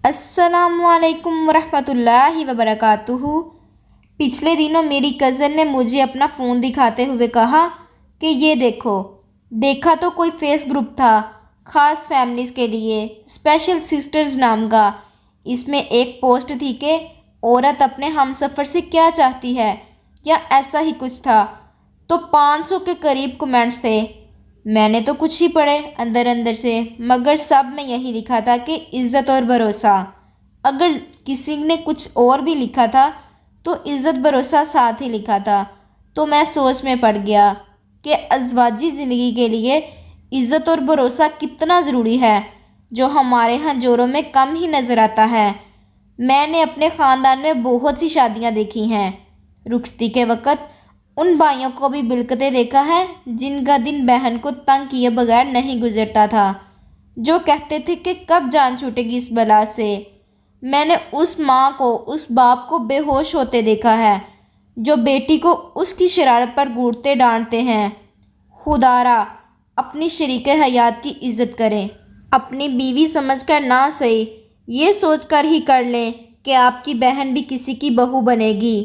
السلام علیکم ورحمۃ اللہ وبرکاتہ۔ پچھلے دنوں میری کزن نے مجھے اپنا فون دکھاتے ہوئے کہا کہ یہ دیکھا تو کوئی فیس گروپ تھا خاص فیملیز کے لیے، اسپیشل سسٹرز نام کا۔ اس میں ایک پوسٹ تھی کہ عورت اپنے ہم سفر سے کیا چاہتی ہے یا ایسا ہی کچھ تھا، تو 500 کے قریب کمنٹس تھے۔ میں نے تو کچھ ہی پڑھے اندر سے، مگر سب میں یہی لکھا تھا کہ عزت اور بھروسہ۔ اگر کسی نے کچھ اور بھی لکھا تھا تو عزت بھروسہ ساتھ ہی لکھا تھا، تو میں سوچ میں پڑ گیا کہ ازواجی زندگی کے لیے عزت اور بھروسہ کتنا ضروری ہے، جو ہمارے ہاں جوڑوں میں کم ہی نظر آتا ہے۔ میں نے اپنے خاندان میں بہت سی شادیاں دیکھی ہیں، رخصتی کے وقت ان بھائیوں کو بھی بلکتے دیکھا ہے جن کا دن بہن کو تنگ کیے بغیر نہیں گزرتا تھا، جو کہتے تھے کہ کب جان چھوٹے گی اس بلا سے۔ میں نے اس ماں کو، اس باپ کو بے ہوش ہوتے دیکھا ہے جو بیٹی کو اس کی شرارت پر گھورتے ڈانٹتے ہیں۔ خدا را اپنی شریک حیات کی عزت کریں، اپنی بیوی سمجھ کر نہ صحیح یہ سوچ کر ہی کر لیں کہ آپ کی بہن بھی کسی کی بہو بنے گی۔